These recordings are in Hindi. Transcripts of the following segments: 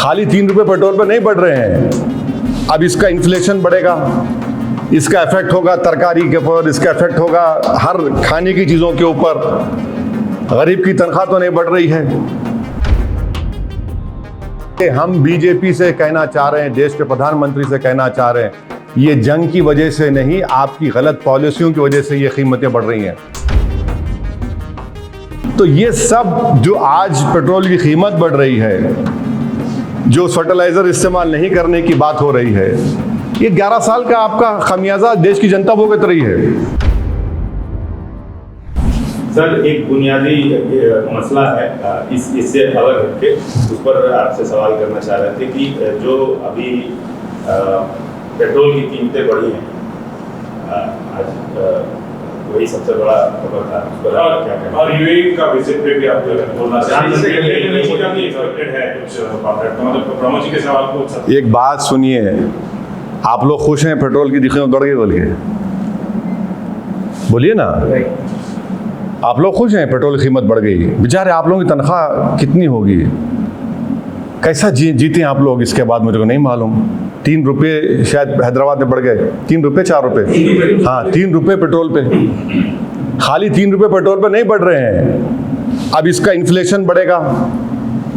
खाली 3 रुपए पेट्रोल पर नहीं बढ़ रहे हैं, अब इसका इन्फ्लेशन बढ़ेगा, इसका इफेक्ट होगा तरकारी के ऊपर, इसका इफेक्ट होगा हर खाने की चीज़ों के ऊपर। गरीब की तनख्वाह तो नहीं बढ़ रही है। हम बीजेपी से कहना चाह रहे हैं, देश के प्रधानमंत्री से कहना चाह रहे हैं, ये जंग की वजह से नहीं, आपकी गलत पॉलिसियों की वजह से ये कीमतें बढ़ रही हैं। तो ये सब जो आज पेट्रोल की कीमत बढ़ रही है, जो फर्टिलाइजर इस्तेमाल नहीं करने की बात हो रही है, ये 11 साल का आपका खमियाजा देश की जनता भुगत रही है। सर, एक बुनियादी मसला है, इससे अलग हटके उस पर आपसे सवाल करना चाह रहे थे कि जो अभी पेट्रोल की कीमतें बढ़ी हैं, आज वही सबसे बड़ा खबर था। उस पर क्या कहना? और यूएई का विजिट पे भी आप बोलना चाहते हैं। एक बात सुनिए, आप लोग खुश हैं पेट्रोल की कीमत बढ़ गई बोल के? बोलिए ना, आप लोग खुश हैं पेट्रोल की कीमत बढ़ गई? बेचारे आप लोगों की तनख्वाह कितनी होगी, कैसा जीते आप लोग? इसके बाद मुझे को नहीं मालूम। 3 रुपये शायद हैदराबाद में बढ़ गए, 3 रुपये 4 रुपये, हाँ 3 रुपये पेट्रोल पे। खाली 3 रुपये पेट्रोल पे नहीं बढ़ रहे हैं, अब इसका इन्फ्लेशन बढ़ेगा,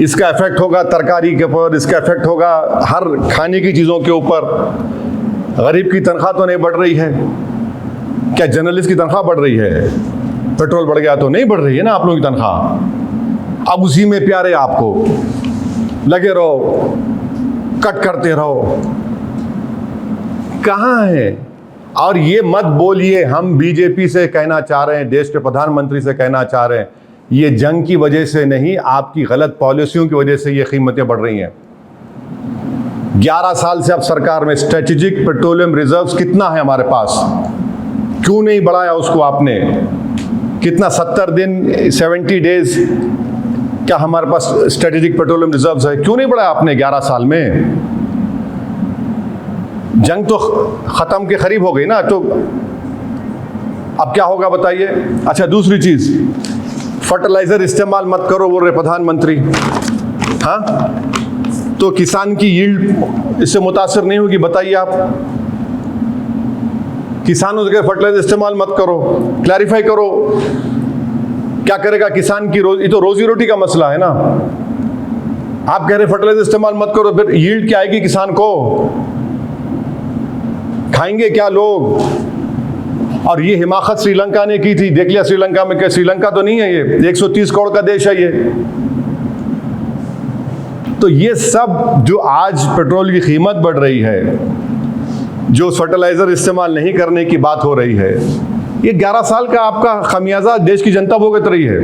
इसका इफेक्ट होगा तरकारी के ऊपर, इसका इफेक्ट होगा हर खाने की चीज़ों के ऊपर। गरीब की तनख्वाह तो नहीं बढ़ रही है, क्या जर्नलिस्ट की तनख्वाह बढ़ रही है? पेट्रोल बढ़ गया तो नहीं बढ़ रही है ना आप लोगों की तनख्वाह। अब उसी में प्यारे आपको लगे रहो, कट करते रहो, कहाँ है? और ये मत बोलिए, हम बीजेपी से कहना चाह रहे हैं, देश के प्रधानमंत्री से कहना चाह रहे हैं, ये जंग की वजह से नहीं, आपकी गलत पॉलिसियों की वजह से ये कीमतें बढ़ रही हैं। 11 साल से अब सरकार में स्ट्रेटेजिक पेट्रोलियम रिजर्व्स कितना है हमारे पास, क्यों नहीं बढ़ाया उसको आपने? कितना 70 दिन 70 डेज क्या हमारे पास स्ट्रेटेजिक पेट्रोलियम रिजर्व्स है, क्यों नहीं बढ़ाया आपने 11 साल में? जंग तो खत्म के करीब हो गई ना, तो अब क्या होगा बताइए? अच्छा, दूसरी चीज, फर्टिलाइजर इस्तेमाल मत करो बोल रहे प्रधानमंत्री, हाँ, तो किसान की यील्ड इससे मुतासर नहीं होगी? बताइए आप, किसानों से फर्टिलाइजर इस्तेमाल मत करो, क्लैरिफाई करो, क्या करेगा किसान की ये तो रोजी रोटी का मसला है ना। आप कह रहे फर्टिलाइजर इस्तेमाल मत करो, फिर यील्ड क्या आएगी किसान को? खाएंगे क्या लोग? और ये हिमाकत श्रीलंका ने की थी, देख लिया श्रीलंका में, क्या श्रीलंका तो नहीं है ये, 130 करोड़ का देश है ये। तो ये सब जो आज पेट्रोल की कीमत बढ़ रही है, जो फर्टिलाइजर इस्तेमाल नहीं करने की बात हो रही है, ये 11 साल का आपका खमियाजा देश की जनता भुगत रही है।